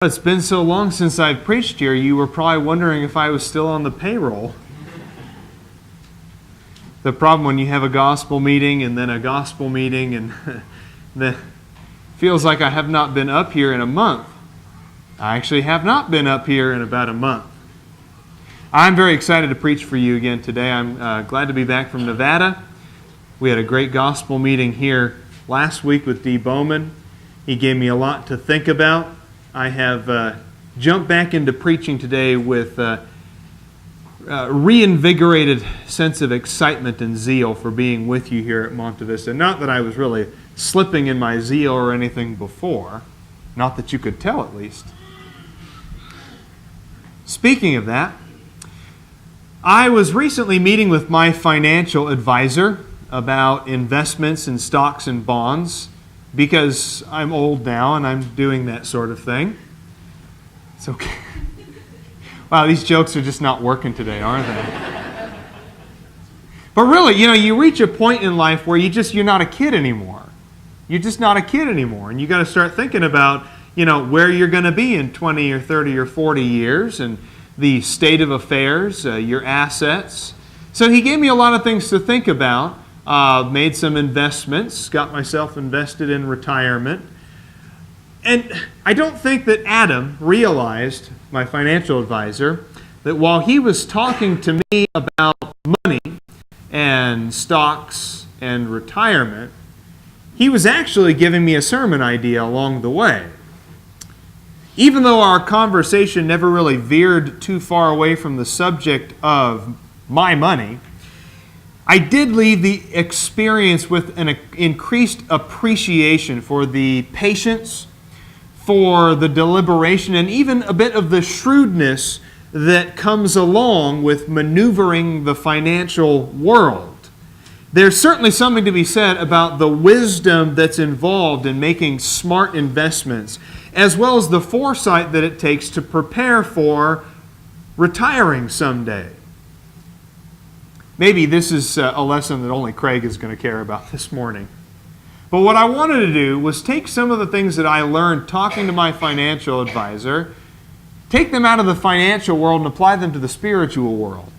It's been so long since I've preached here, you were probably wondering if I was still on the payroll. The problem when you have a gospel meeting and then a gospel meeting and then feels like I have not been up here in a month. I actually have not been up here in about a month. I'm very excited to preach for you again today. I'm glad to be back from Nevada. We had a great gospel meeting here last week with D. Bowman. He gave me a lot to think about. I have jumped back into preaching today with a reinvigorated sense of excitement and zeal for being with you here at Monte Vista. Not that I was really slipping in my zeal or anything before. Not that you could tell, at least. Speaking of that, I was recently meeting with my financial advisor about investments in stocks and bonds, because I'm old now and I'm doing that sort of thing. It's okay. Wow, these jokes are just not working today, aren't they? But really, you reach a point in life where you're not a kid anymore. You're just not a kid anymore. And you got to start thinking about, where you're going to be in 20 or 30 or 40 years and the state of affairs, your assets. So he gave me a lot of things to think about. Made some investments, got myself invested in retirement. And I don't think that Adam realized, my financial advisor, that while he was talking to me about money and stocks and retirement, he was actually giving me a sermon idea along the way. Even though our conversation never really veered too far away from the subject of my money, I did leave the experience with an increased appreciation for the patience, for the deliberation, and even a bit of the shrewdness that comes along with maneuvering the financial world. There's certainly something to be said about the wisdom that's involved in making smart investments, as well as the foresight that it takes to prepare for retiring someday. Maybe this is a lesson that only Craig is going to care about this morning. But what I wanted to do was take some of the things that I learned talking to my financial advisor, take them out of the financial world and apply them to the spiritual world.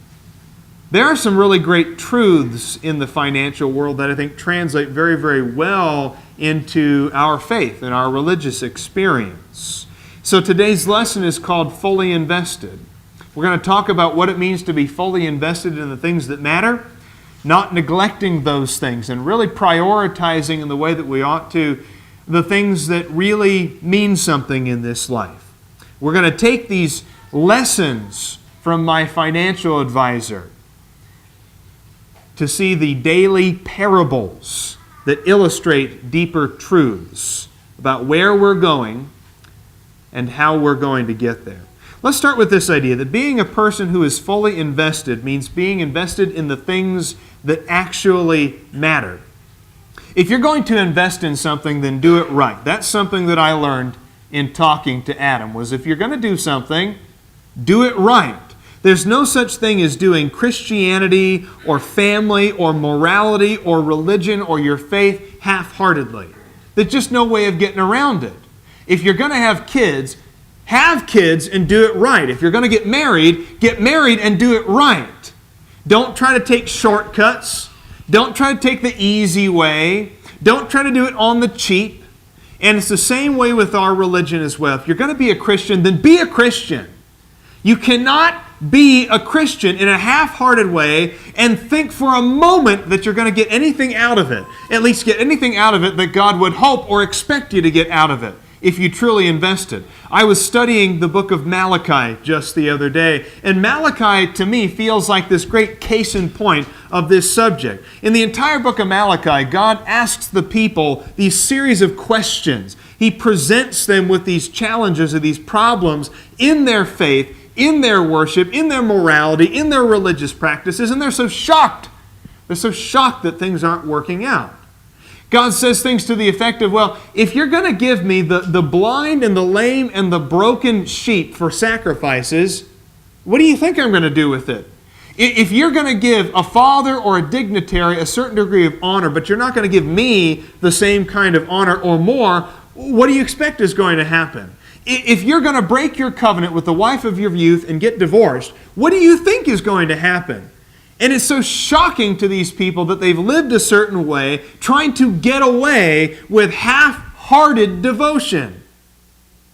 There are some really great truths in the financial world that I think translate very, very well into our faith and our religious experience. So today's lesson is called Fully Invested. We're going to talk about what it means to be fully invested in the things that matter, not neglecting those things, and really prioritizing in the way that we ought to the things that really mean something in this life. We're going to take these lessons from my financial advisor to see the daily parables that illustrate deeper truths about where we're going and how we're going to get there. Let's start with this idea that being a person who is fully invested means being invested in the things that actually matter. If you're going to invest in something, then do it right. That's something that I learned in talking to Adam, was if you're going to do something, do it right. There's no such thing as doing Christianity or family or morality or religion or your faith half-heartedly. There's just no way of getting around it. If you're going to have kids and do it right. If you're going to get married and do it right. Don't try to take shortcuts. Don't try to take the easy way. Don't try to do it on the cheap. And it's the same way with our religion as well. If you're going to be a Christian, then be a Christian. You cannot be a Christian in a half-hearted way and think for a moment that you're going to get anything out of it. At least get anything out of it that God would hope or expect you to get out of it if you truly invested. I was studying the book of Malachi just the other day, and Malachi to me feels like this great case in point of this subject. In the entire book of Malachi, God asks the people these series of questions. He presents them with these challenges or these problems in their faith, in their worship, in their morality, in their religious practices, and they're so shocked. They're so shocked that things aren't working out. God says things to the effect of, well, if you're going to give me the blind and the lame and the broken sheep for sacrifices, what do you think I'm going to do with it? If you're going to give a father or a dignitary a certain degree of honor, but you're not going to give me the same kind of honor or more, what do you expect is going to happen? If you're going to break your covenant with the wife of your youth and get divorced, what do you think is going to happen? And it's so shocking to these people that they've lived a certain way, trying to get away with half-hearted devotion.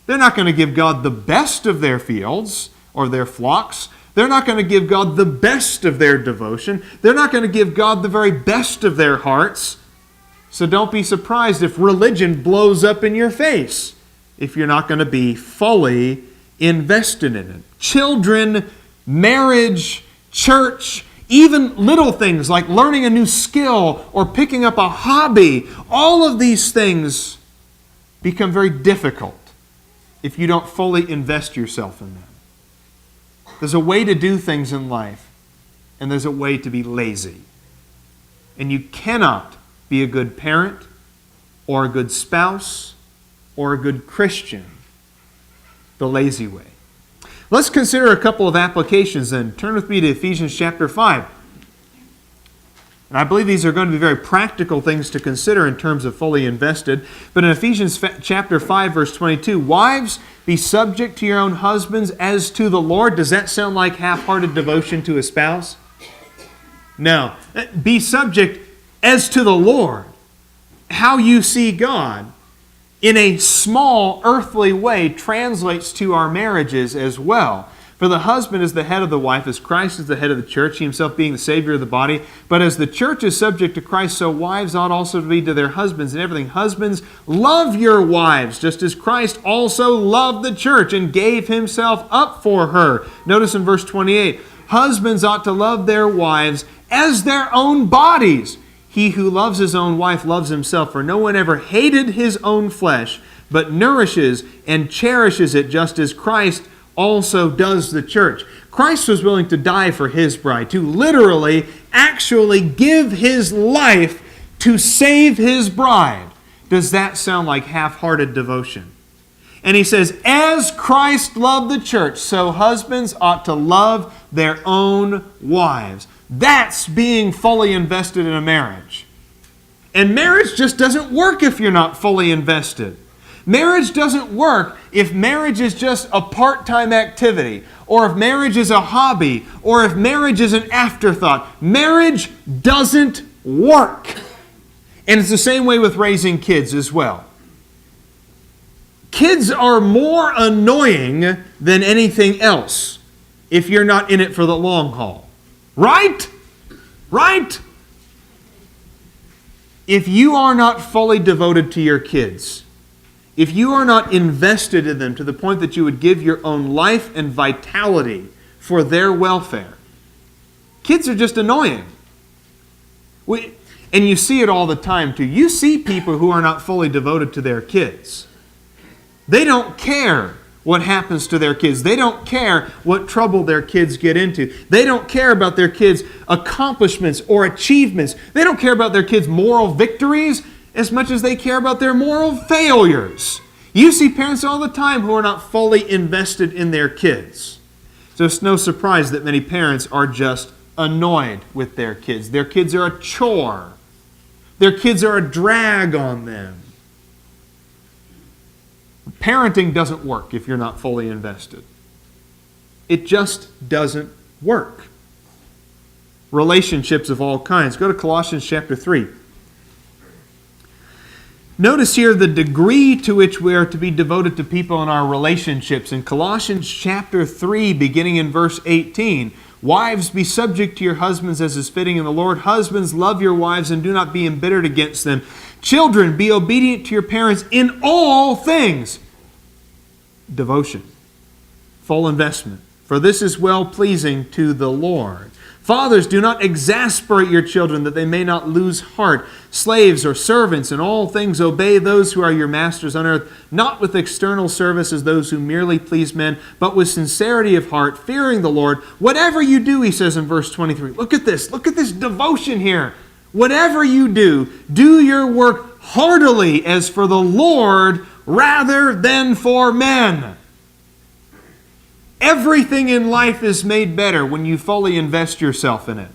They're not going to give God the best of their fields or their flocks. They're not going to give God the best of their devotion. They're not going to give God the very best of their hearts. So don't be surprised if religion blows up in your face if you're not going to be fully invested in it. Children, marriage, church, even little things like learning a new skill or picking up a hobby, all of these things become very difficult if you don't fully invest yourself in them. There's a way to do things in life, and there's a way to be lazy. And you cannot be a good parent, or a good spouse, or a good Christian the lazy way. Let's consider a couple of applications then. Turn with me to Ephesians chapter 5. And I believe these are going to be very practical things to consider in terms of fully invested. But in Ephesians chapter 5, verse 22, wives, be subject to your own husbands as to the Lord. Does that sound like half-hearted devotion to a spouse? No. Be subject as to the Lord. How you see God in a small earthly way translates to our marriages as well. For the husband is the head of the wife, as Christ is the head of the church, he himself being the Savior of the body. But as the church is subject to Christ, so wives ought also to be to their husbands in everything. Husbands, love your wives, just as Christ also loved the church and gave himself up for her. Notice in verse 28, husbands ought to love their wives as their own bodies. He who loves his own wife loves himself, for no one ever hated his own flesh, but nourishes and cherishes it, just as Christ also does the church. Christ was willing to die for his bride, to literally, actually give his life to save his bride. Does that sound like half-hearted devotion? And he says, as Christ loved the church, so husbands ought to love their own wives. That's being fully invested in a marriage. And marriage just doesn't work if you're not fully invested. Marriage doesn't work if marriage is just a part-time activity, or if marriage is a hobby, or if marriage is an afterthought. Marriage doesn't work. And it's the same way with raising kids as well. Kids are more annoying than anything else if you're not in it for the long haul. Right? Right? If you are not fully devoted to your kids, if you are not invested in them to the point that you would give your own life and vitality for their welfare, kids are just annoying. And you see it all the time too. You see people who are not fully devoted to their kids. They don't care what happens to their kids. They don't care what trouble their kids get into. They don't care about their kids' accomplishments or achievements. They don't care about their kids' moral victories as much as they care about their moral failures. You see parents all the time who are not fully invested in their kids. So it's no surprise that many parents are just annoyed with their kids. Their kids are a chore. Their kids are a drag on them. Parenting doesn't work if you're not fully invested. It just doesn't work. Relationships of all kinds. Go to Colossians chapter 3. Notice here the degree to which we are to be devoted to people in our relationships. In Colossians chapter 3, beginning in verse 18, wives, be subject to your husbands as is fitting in the Lord. Husbands, love your wives and do not be embittered against them. Children, be obedient to your parents in all things. Devotion, full investment, for this is well-pleasing to the Lord. Fathers, do not exasperate your children, that they may not lose heart. Slaves or servants, in all things obey those who are your masters on earth, not with external service as those who merely please men, but with sincerity of heart, fearing the Lord. Whatever you do, he says in verse 23. Look at this devotion here. Whatever you do, do your work heartily as for the Lord rather than for men. Everything in life is made better when you fully invest yourself in it.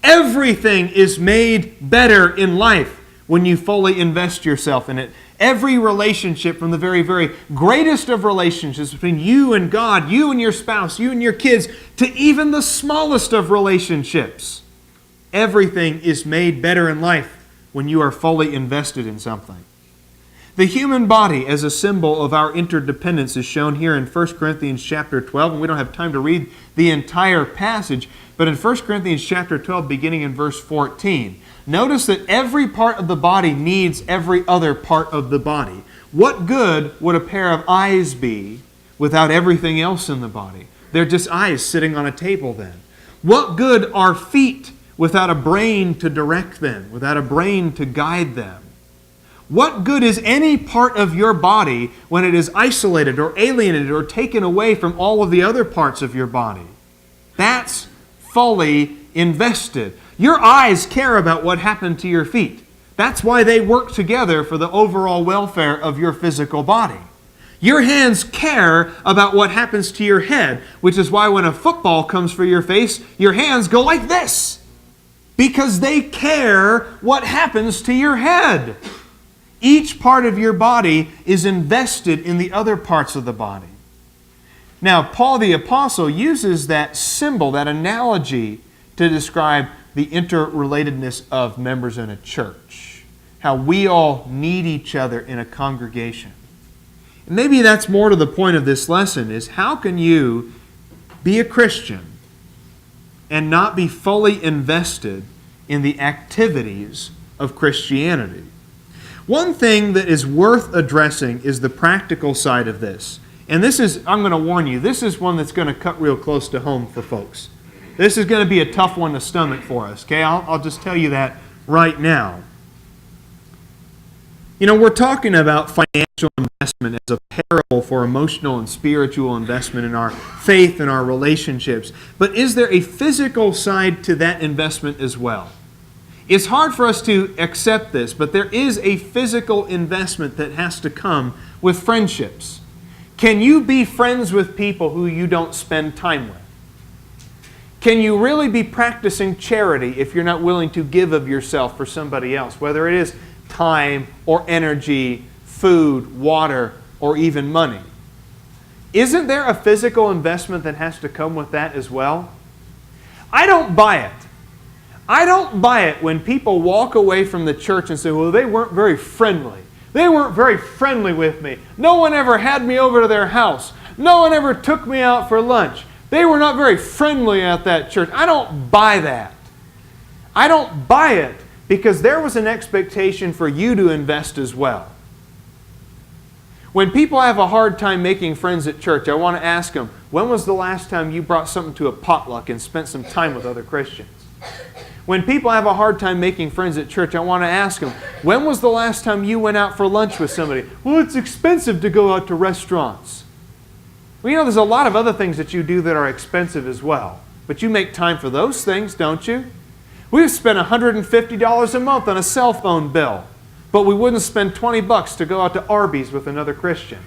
Everything is made better in life when you fully invest yourself in it. Every relationship, from the very, very greatest of relationships between you and God, you and your spouse, you and your kids, to even the smallest of relationships. Everything is made better in life when you are fully invested in something. The human body as a symbol of our interdependence is shown here in 1 Corinthians chapter 12, and we don't have time to read the entire passage, but in 1 Corinthians chapter 12, beginning in verse 14, notice that every part of the body needs every other part of the body. What good would a pair of eyes be without everything else in the body? They're just eyes sitting on a table then. What good are feet without a brain to direct them, without a brain to guide them? What good is any part of your body when it is isolated or alienated or taken away from all of the other parts of your body? That's fully invested. Your eyes care about what happened to your feet. That's why they work together for the overall welfare of your physical body. Your hands care about what happens to your head, which is why when a football comes for your face, your hands go like this, because they care what happens to your head. Each part of your body is invested in the other parts of the body. Now, Paul the Apostle uses that symbol, that analogy, to describe the interrelatedness of members in a church. How we all need each other in a congregation. And maybe that's more to the point of this lesson, is how can you be a Christian and not be fully invested in the activities of Christianity? One thing that is worth addressing is the practical side of this. And this is, I'm going to warn you, this is one that's going to cut real close to home for folks. This is going to be a tough one to stomach for us, okay? I'll just tell you that right now. You know, we're talking about financial investment as a parable for emotional and spiritual investment in our faith and our relationships. But is there a physical side to that investment as well? It's hard for us to accept this, but there is a physical investment that has to come with friendships. Can you be friends with people who you don't spend time with? Can you really be practicing charity if you're not willing to give of yourself for somebody else, whether it is time or energy, food, water, or even money? Isn't there a physical investment that has to come with that as well? I don't buy it. I don't buy it when people walk away from the church and say, well, they weren't very friendly. They weren't very friendly with me. No one ever had me over to their house. No one ever took me out for lunch. They were not very friendly at that church. I don't buy that. I don't buy it because there was an expectation for you to invest as well. When people have a hard time making friends at church, I want to ask them, when was the last time you brought something to a potluck and spent some time with other Christians? When people have a hard time making friends at church, I want to ask them, when was the last time you went out for lunch with somebody? Well, it's expensive to go out to restaurants. Well, you know, there's a lot of other things that you do that are expensive as well. But you make time for those things, don't you? We've spent $150 a month on a cell phone bill, but we wouldn't spend $20 to go out to Arby's with another Christian.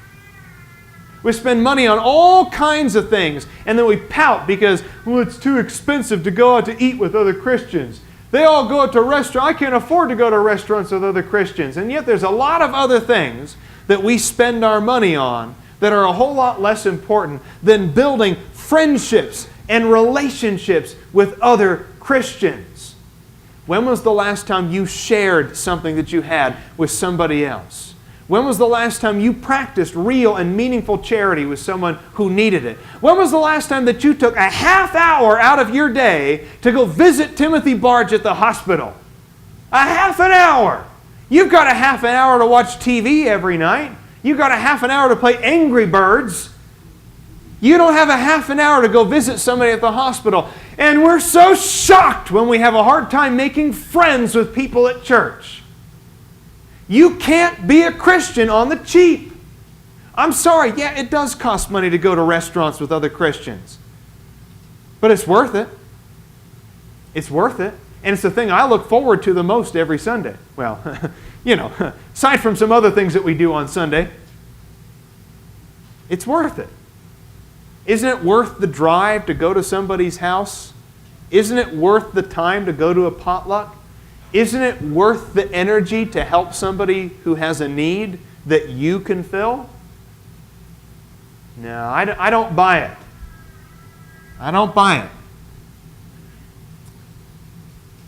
We spend money on all kinds of things, and then we pout because, well, it's too expensive to go out to eat with other Christians. They all go out to restaurants. I can't afford to go to restaurants with other Christians. And yet there's a lot of other things that we spend our money on that are a whole lot less important than building friendships and relationships with other Christians. When was the last time you shared something that you had with somebody else? When was the last time you practiced real and meaningful charity with someone who needed it? When was the last time that you took a half hour out of your day to go visit Timothy Barge at the hospital? A half an hour! You've got a half an hour to watch TV every night. You've got a half an hour to play Angry Birds. You don't have a half an hour to go visit somebody at the hospital. And we're so shocked when we have a hard time making friends with people at church. You can't be a Christian on the cheap. I'm sorry, yeah, it does cost money to go to restaurants with other Christians. But it's worth it. It's worth it. And it's the thing I look forward to the most every Sunday. Well, you know, aside from some other things that we do on Sunday, it's worth it. Isn't it worth the drive to go to somebody's house? Isn't it worth the time to go to a potluck? Isn't it worth the energy to help somebody who has a need that you can fill? No, I don't buy it. I don't buy it.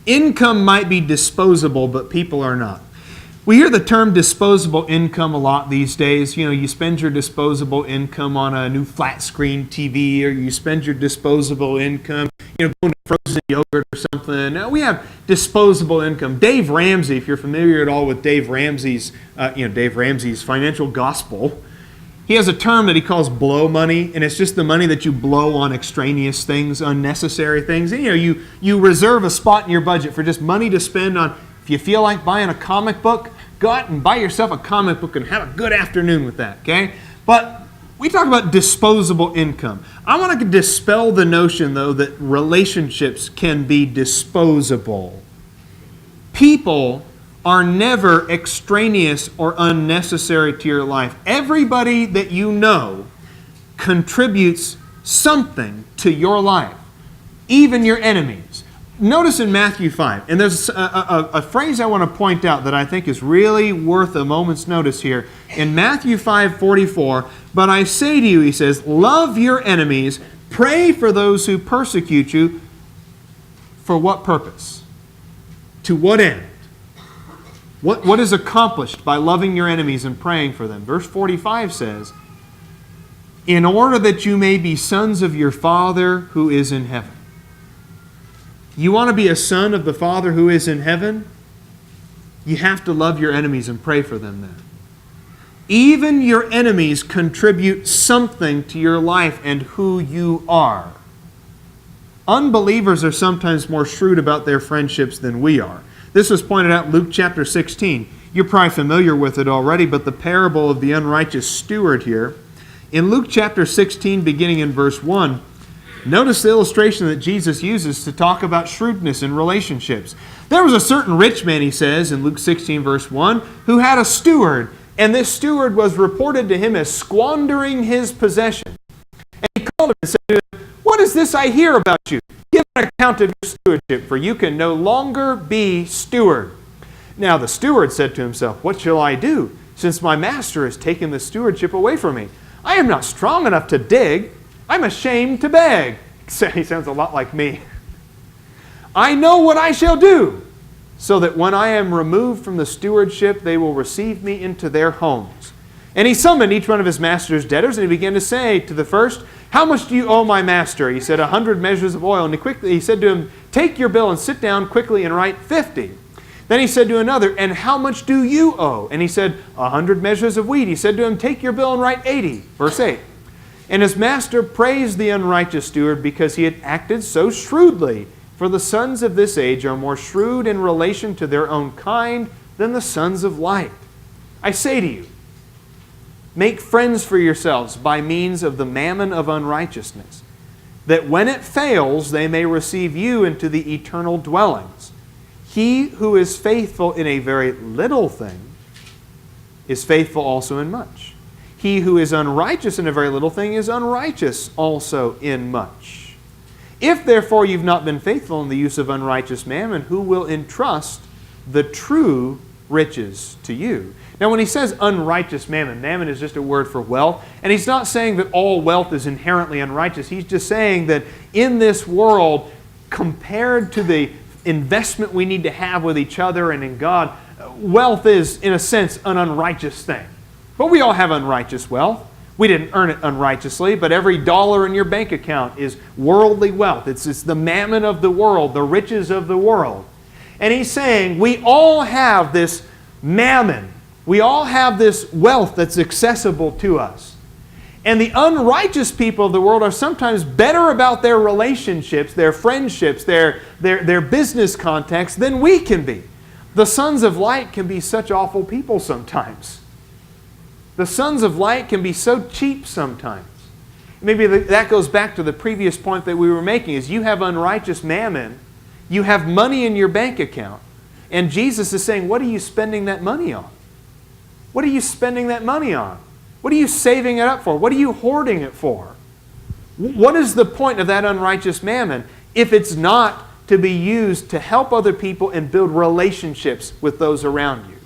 Income might be disposable, but people are not. We hear the term disposable income a lot these days. You know, you spend your disposable income on a new flat screen TV, or you spend your disposable income, going to frozen yogurt or something. Now, we have disposable income. Dave Ramsey, if you're familiar at all with Dave Ramsey's financial gospel, he has a term that he calls blow money, and it's just the money that you blow on extraneous things, unnecessary things. And, you reserve a spot in your budget for just money to spend on. If you feel like buying a comic book, go out and buy yourself a comic book and have a good afternoon with that, okay? But we talk about disposable income. I want to dispel the notion, though, that relationships can be disposable. People are never extraneous or unnecessary to your life. Everybody that you know contributes something to your life, even your enemies. Notice in Matthew 5, and there's a phrase I want to point out that I think is really worth a moment's notice here. In Matthew 5:44, "But I say to you," he says, "love your enemies, pray for those who persecute you." For what purpose? To what end? What is accomplished by loving your enemies and praying for them? Verse 45 says, "In order that you may be sons of your Father who is in heaven." You want to be a son of the Father who is in heaven? You have to love your enemies and pray for them then. Even your enemies contribute something to your life and who you are. Unbelievers are sometimes more shrewd about their friendships than we are. This was pointed out in Luke chapter 16. You're probably familiar with it already, but the parable of the unrighteous steward here. In Luke chapter 16, beginning in verse 1, notice the illustration that Jesus uses to talk about shrewdness in relationships. There was a certain rich man, he says, in Luke 16, verse 1, who had a steward, and this steward was reported to him as squandering his possession. And he called him and said to him, "What is this I hear about you? Give an account of your stewardship, for you can no longer be steward." Now the steward said to himself, "What shall I do, since my master has taken the stewardship away from me? I am not strong enough to dig. I'm ashamed to beg." He sounds a lot like me. "I know what I shall do, so that when I am removed from the stewardship, they will receive me into their homes." And he summoned each one of his master's debtors, and he began to say to the first, "How much do you owe my master?" He said, 100 measures of oil. And he said to him, "Take your bill and sit down quickly and write 50. Then he said to another, "And how much do you owe?" And he said, 100 measures of wheat. He said to him, "Take your bill and write 80. Verse 8. And his master praised the unrighteous steward because he had acted so shrewdly. For the sons of this age are more shrewd in relation to their own kind than the sons of light. I say to you, make friends for yourselves by means of the mammon of unrighteousness, that when it fails, they may receive you into the eternal dwellings. He who is faithful in a very little thing is faithful also in much. He who is unrighteous in a very little thing is unrighteous also in much. If therefore you've not been faithful in the use of unrighteous mammon, who will entrust the true riches to you?" Now when he says unrighteous mammon, mammon is just a word for wealth, and he's not saying that all wealth is inherently unrighteous. He's just saying that in this world, compared to the investment we need to have with each other and in God, wealth is, in a sense, an unrighteous thing. But we all have unrighteous wealth. We didn't earn it unrighteously, but every dollar in your bank account is worldly wealth. It's the mammon of the world, the riches of the world. And he's saying we all have this mammon. We all have this wealth that's accessible to us. And the unrighteous people of the world are sometimes better about their relationships, their friendships, their business contacts than we can be. The sons of light can be such awful people sometimes. The sons of light can be so cheap sometimes. Maybe that goes back to the previous point that we were making, is you have unrighteous mammon, you have money in your bank account, and Jesus is saying, what are you spending that money on? What are you spending that money on? What are you saving it up for? What are you hoarding it for? What is the point of that unrighteous mammon if it's not to be used to help other people and build relationships with those around you.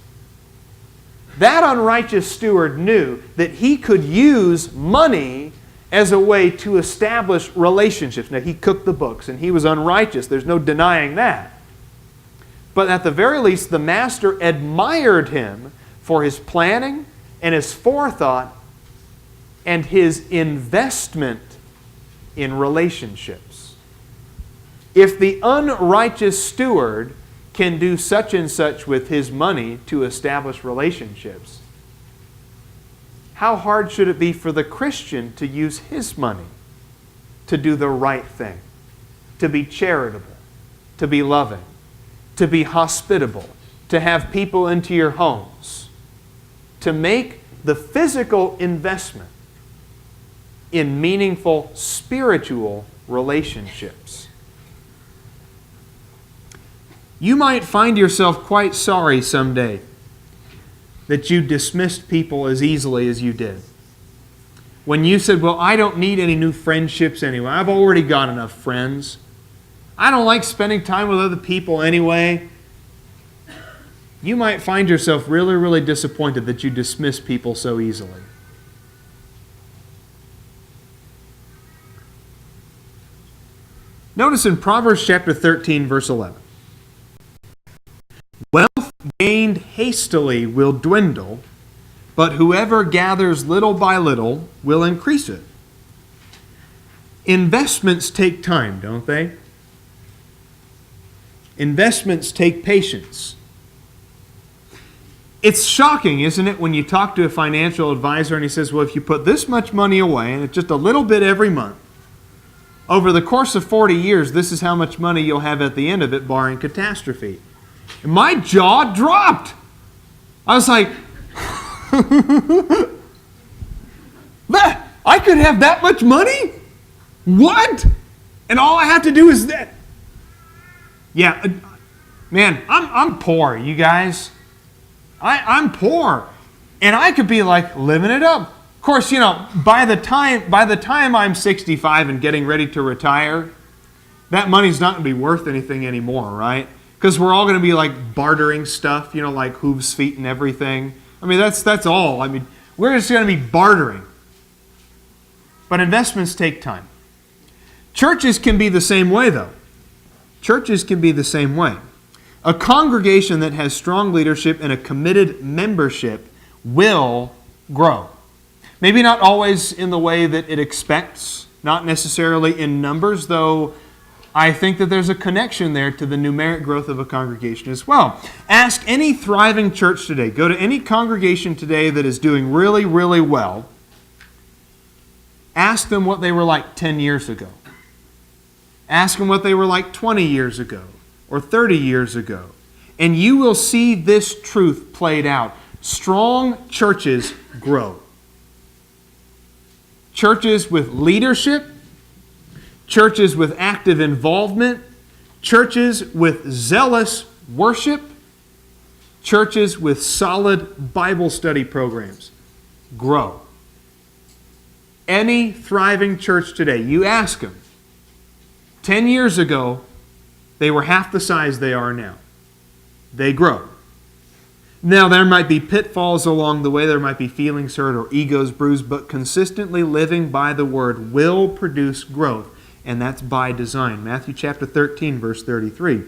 That unrighteous steward knew that he could use money as a way to establish relationships. Now, he cooked the books and he was unrighteous. There's no denying that. But at the very least, the master admired him for his planning and his forethought and his investment in relationships. If the unrighteous steward can do such and such with his money to establish relationships, how hard should it be for the Christian to use his money to do the right thing, to be charitable, to be loving, to be hospitable, to have people into your homes, to make the physical investment in meaningful spiritual relationships? You might find yourself quite sorry someday that you dismissed people as easily as you did. When you said, well, I don't need any new friendships anyway. I've already got enough friends. I don't like spending time with other people anyway. You might find yourself really, really disappointed that you dismiss people so easily. Notice in Proverbs chapter 13, verse 11. Wealth gained hastily will dwindle, but whoever gathers little by little will increase it. Investments take time, don't they? Investments take patience. It's shocking, isn't it, when you talk to a financial advisor and he says, well, if you put this much money away, and it's just a little bit every month, over the course of 40 years, this is how much money you'll have at the end of it, barring catastrophe. And my jaw dropped. I was like, I could have that much money? What? And all I have to do is that. Yeah, man, I'm poor, you guys. I'm poor. And I could be like living it up. Of course, you know, by the time I'm 65 and getting ready to retire, that money's not going to be worth anything anymore, right? Because we're all going to be like bartering stuff, you know, like hooves, feet, and everything. I mean, that's all. I mean, we're just going to be bartering. But investments take time. Churches can be the same way, though. Churches can be the same way. A congregation that has strong leadership and a committed membership will grow. Maybe not always in the way that it expects, not necessarily in numbers, though I think that there's a connection there to the numeric growth of a congregation as well. Ask any thriving church today. Go to any congregation today that is doing really, really well. Ask them what they were like 10 years ago. Ask them what they were like 20 years ago or 30 years ago. And you will see this truth played out. Strong churches grow. Churches with leadership, churches with active involvement, churches with zealous worship, churches with solid Bible study programs grow. Any thriving church today, you ask them, 10 years ago, they were half the size they are now. They grow. Now, there might be pitfalls along the way. There might be feelings hurt or egos bruised, but consistently living by the Word will produce growth, and that's by design. Matthew chapter 13, verse 33.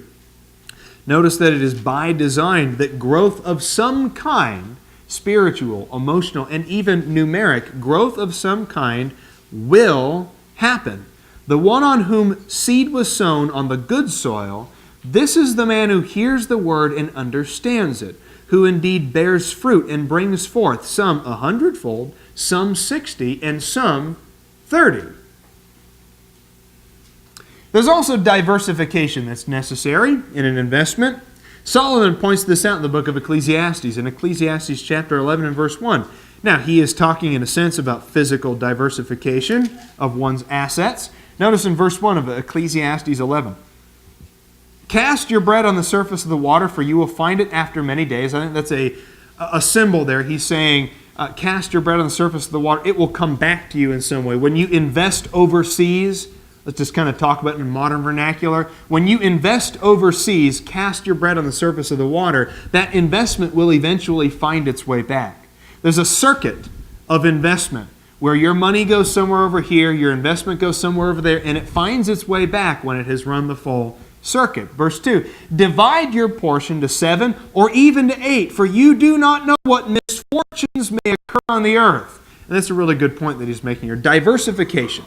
Notice that it is by design that growth of some kind, spiritual, emotional, and even numeric, growth of some kind will happen. The one on whom seed was sown on the good soil, this is the man who hears the word and understands it, who indeed bears fruit and brings forth some 100-fold, some 60, and some 30. There's also diversification that's necessary in an investment. Solomon points this out in the book of Ecclesiastes, in Ecclesiastes chapter 11 and verse 1. Now, he is talking in a sense about physical diversification of one's assets. Notice in verse 1 of Ecclesiastes 11. Cast your bread on the surface of the water, for you will find it after many days. I think that's a symbol there. He's saying, cast your bread on the surface of the water. It will come back to you in some way. When you invest overseas, Let's just kind of talk about it in modern vernacular. When you invest overseas, cast your bread on the surface of the water, that investment will eventually find its way back. There's a circuit of investment where your money goes somewhere over here, your investment goes somewhere over there, and it finds its way back when it has run the full circuit. Verse 2, divide your portion to 7 or even to 8, for you do not know what misfortunes may occur on the earth. And that's a really good point that he's making here. Diversification.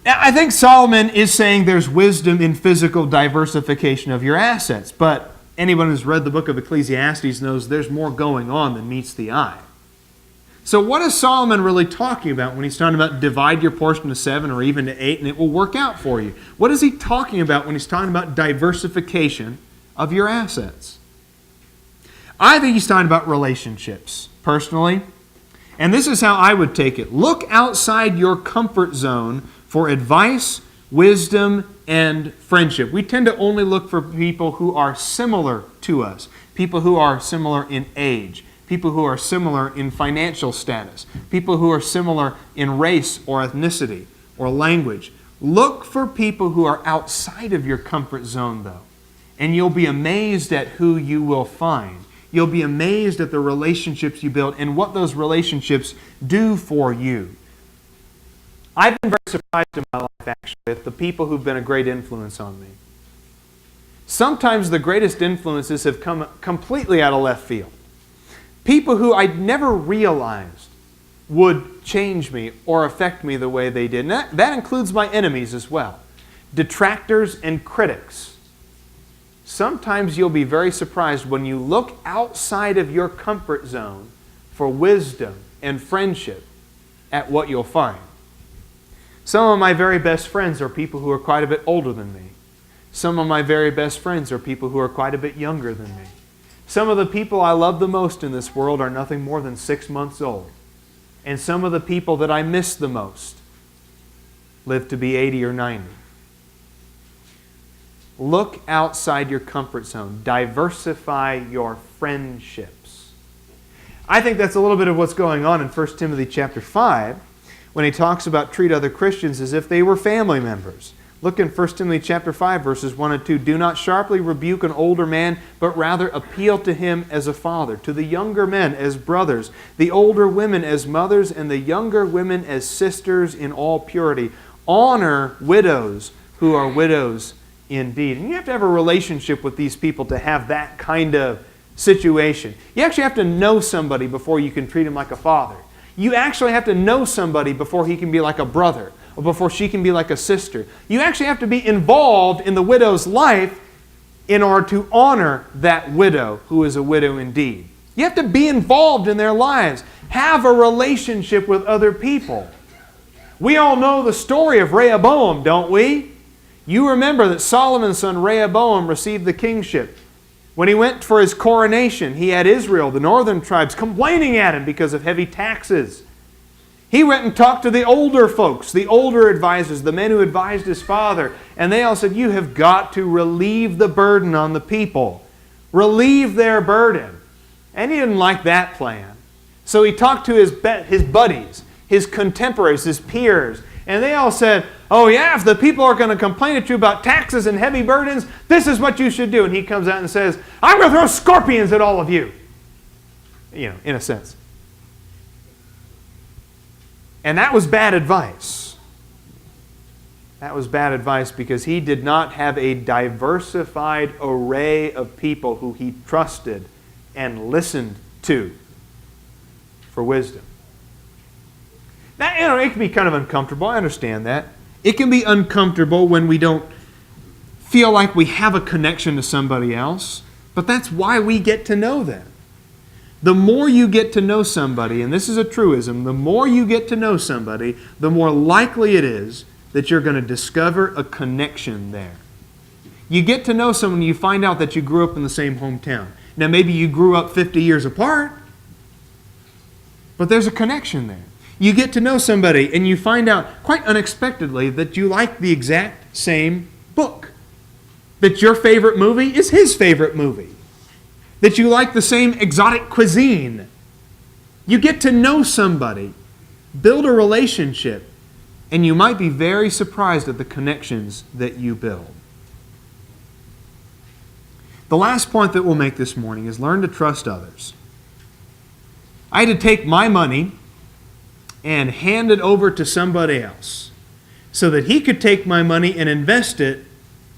I think Solomon is saying there's wisdom in physical diversification of your assets, but anyone who's read the book of Ecclesiastes knows there's more going on than meets the eye. So what is Solomon really talking about when he's talking about divide your portion to 7 or even to 8 and it will work out for you? What is he talking about when he's talking about diversification of your assets? I think he's talking about relationships, personally. And this is how I would take it. Look outside your comfort zone for advice, wisdom, and friendship. We tend to only look for people who are similar to us, people who are similar in age, people who are similar in financial status, people who are similar in race or ethnicity or language. Look for people who are outside of your comfort zone, though, and you'll be amazed at who you will find. You'll be amazed at the relationships you build and what those relationships do for you. I've been very surprised in my life, actually, at the people who've been a great influence on me. Sometimes the greatest influences have come completely out of left field. People who I'd never realized would change me or affect me the way they did. And that includes my enemies as well. Detractors and critics. Sometimes you'll be very surprised when you look outside of your comfort zone for wisdom and friendship at what you'll find. Some of my very best friends are people who are quite a bit older than me. Some of my very best friends are people who are quite a bit younger than me. Some of the people I love the most in this world are nothing more than 6 months old. And some of the people that I miss the most live to be 80 or 90. Look outside your comfort zone. Diversify your friendships. I think that's a little bit of what's going on in 1 Timothy chapter 5 when he talks about treat other Christians as if they were family members. Look in 1 Timothy chapter 5, verses 1 and 2. Do not sharply rebuke an older man, but rather appeal to him as a father, to the younger men as brothers, the older women as mothers, and the younger women as sisters in all purity. Honor widows who are widows indeed. And you have to have a relationship with these people to have that kind of situation. You actually have to know somebody before you can treat him like a father. You actually have to know somebody before he can be like a brother, or before she can be like a sister. You actually have to be involved in the widow's life in order to honor that widow who is a widow indeed. You have to be involved in their lives. Have a relationship with other people. We all know the story of Rehoboam, don't we? You remember that Solomon's son Rehoboam received the kingship. When he went for his coronation, he had Israel, the northern tribes, complaining at him because of heavy taxes. He went and talked to the older folks, the older advisors, the men who advised his father, and they all said, you have got to relieve the burden on the people. Relieve their burden. And he didn't like that plan. So he talked to his buddies, his contemporaries, his peers, and they all said, oh yeah, if the people are going to complain at you about taxes and heavy burdens, this is what you should do. And he comes out and says, I'm going to throw scorpions at all of you. You know, in a sense. And that was bad advice. That was bad advice because he did not have a diversified array of people who he trusted and listened to for wisdom. That, you know, it can be kind of uncomfortable. I understand that. It can be uncomfortable when we don't feel like we have a connection to somebody else, but that's why we get to know them. The more you get to know somebody, and this is a truism, the more you get to know somebody, the more likely it is that you're going to discover a connection there. You get to know someone, you find out that you grew up in the same hometown. Now maybe you grew up 50 years apart, but there's a connection there. You get to know somebody and you find out quite unexpectedly that you like the exact same book. That your favorite movie is his favorite movie. That you like the same exotic cuisine. You get to know somebody, build a relationship, And you might be very surprised at the connections that you build. The last point that we'll make this morning is learn to trust others. I had to take my money and hand it over to somebody else so that he could take my money and invest it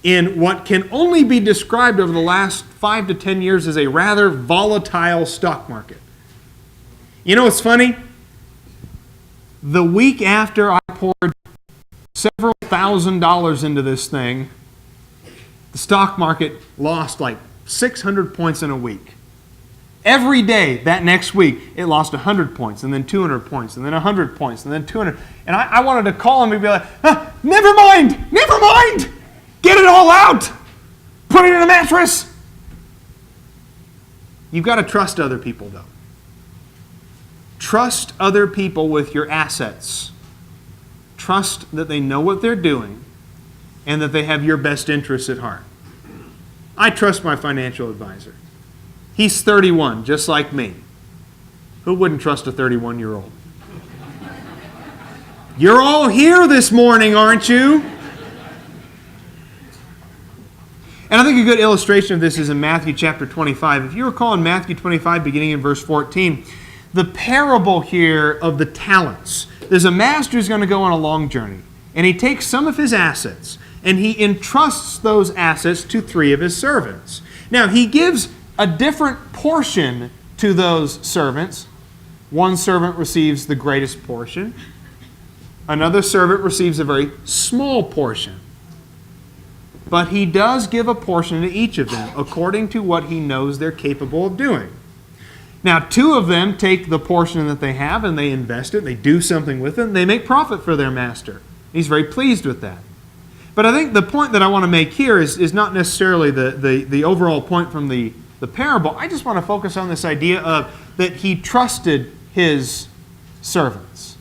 in what can only be described over the last 5 to 10 years as a rather volatile stock market. You know what's funny? The week after I poured several $1,000s into this thing, the stock market lost like 600 points in a week. Every day that next week, it lost 100 points, and then 200 points, and then 100 points, and then 200. And I wanted to call him and be like, never mind, get it all out, put it in a mattress. You've got to trust other people, though. Trust other people with your assets. Trust that they know what they're doing and that they have your best interests at heart. I trust my financial advisor. He's 31, just like me. Who wouldn't trust a 31-year-old? You're all here this morning, aren't you? And I think a good illustration of this is in Matthew chapter 25. If you recall in Matthew 25, beginning in verse 14, the parable here of the talents. There's a master who's going to go on a long journey, and he takes some of his assets, and he entrusts those assets to 3 of his servants. Now, he gives a different portion to those servants. One servant receives the greatest portion. Another servant receives a very small portion. But he does give a portion to each of them according to what he knows they're capable of doing. Now, 2 of them take the portion that they have and they invest it, they do something with it, and they make profit for their master. He's very pleased with that. But I think the point that I want to make here is not necessarily the overall point from the parable. I just want to focus on this idea of that he trusted his servants.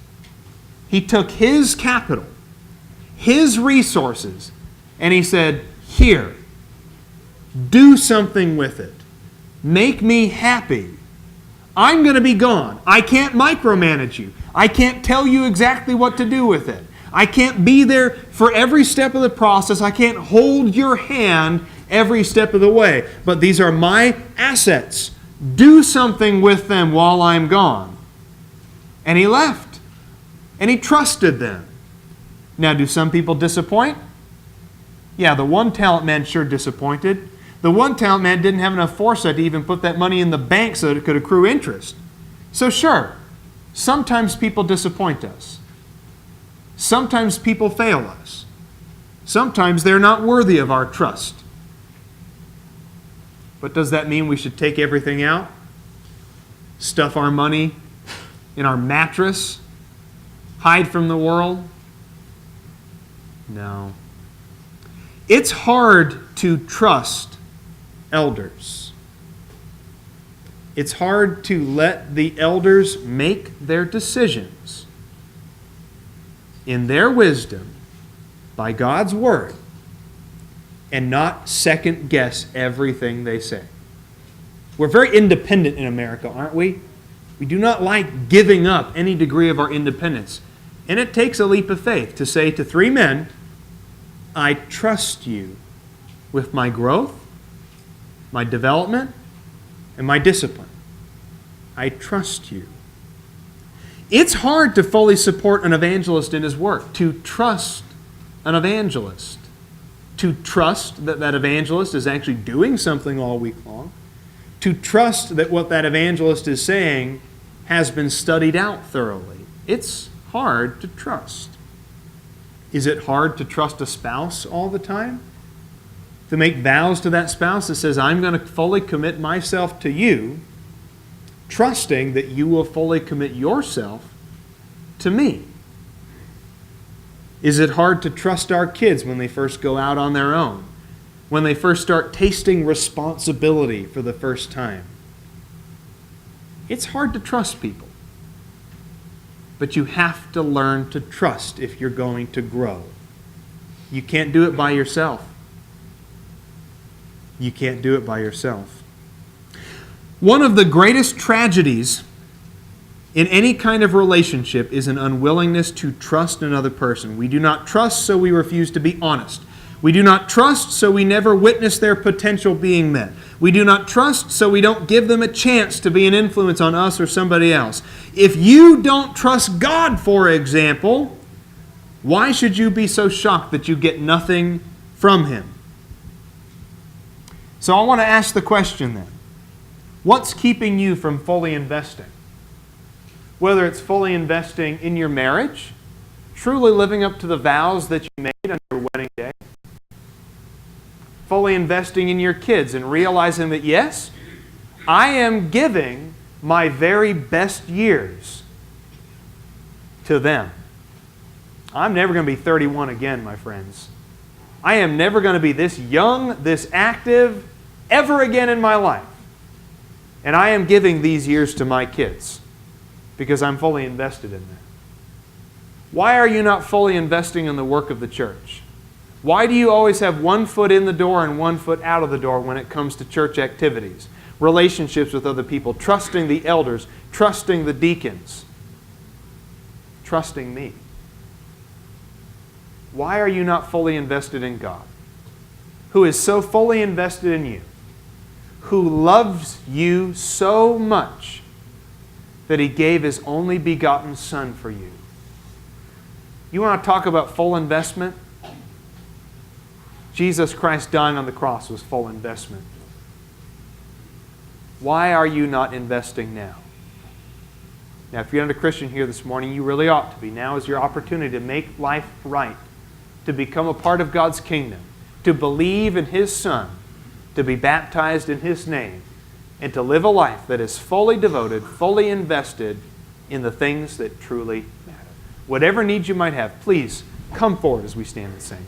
He took his capital, his resources, and he said, here, do something with it. Make me happy. I'm going to be gone. I can't micromanage you. I can't tell you exactly what to do with it. I can't be there for every step of the process. I can't hold your hand every step of the way. But these are my assets. Do something with them while I'm gone. And he left. And he trusted them. Now, do some people disappoint? Yeah, the 1 talent man sure disappointed. The 1 talent man didn't have enough foresight to even put that money in the bank so that it could accrue interest. So sure, sometimes people disappoint us. Sometimes people fail us. Sometimes they're not worthy of our trust. But does that mean we should take everything out? Stuff our money in our mattress? Hide from the world? No. It's hard to trust elders. It's hard to let the elders make their decisions in their wisdom by God's word and not second guess everything they say. We're very independent in America, aren't we? We do not like giving up any degree of our independence. And it takes a leap of faith to say to 3 men, I trust you with my growth, my development, and my discipline. I trust you. It's hard to fully support an evangelist in his work, to trust an evangelist, to trust that that evangelist is actually doing something all week long, to trust that what that evangelist is saying has been studied out thoroughly. It's hard to trust. Is it hard to trust a spouse all the time? To make vows to that spouse that says, I'm going to fully commit myself to you, trusting that you will fully commit yourself to me. Is it hard to trust our kids when they first go out on their own? When they first start tasting responsibility for the first time? It's hard to trust people. But you have to learn to trust if you're going to grow. You can't do it by yourself. You can't do it by yourself. One of the greatest tragedies in any kind of relationship is an unwillingness to trust another person. We do not trust, so we refuse to be honest. We do not trust, so we never witness their potential being met. We do not trust, so we don't give them a chance to be an influence on us or somebody else. If you don't trust God, for example, why should you be so shocked that you get nothing from Him? So I want to ask the question then. What's keeping you from fully investing? Whether it's fully investing in your marriage, truly living up to the vows that you made on your wedding day, fully investing in your kids and realizing that, yes, I am giving my very best years to them. I'm never going to be 31 again, my friends. I am never going to be this young, this active, ever again in my life. And I am giving these years to my kids because I'm fully invested in them. Why are you not fully investing in the work of the church? Why do you always have one foot in the door and one foot out of the door when it comes to church activities, relationships with other people, trusting the elders, trusting the deacons, trusting me? Why are you not fully invested in God, who is so fully invested in you, who loves you so much that He gave His only begotten Son for you? You want to talk about full investment? Jesus Christ dying on the cross was full investment. Why are you not investing now? Now, if you're not a Christian here this morning, you really ought to be. Now is your opportunity to make life right, to become a part of God's kingdom, to believe in His Son, to be baptized in His name, and to live a life that is fully devoted, fully invested in the things that truly matter. Whatever needs you might have, please come forward as we stand and sing.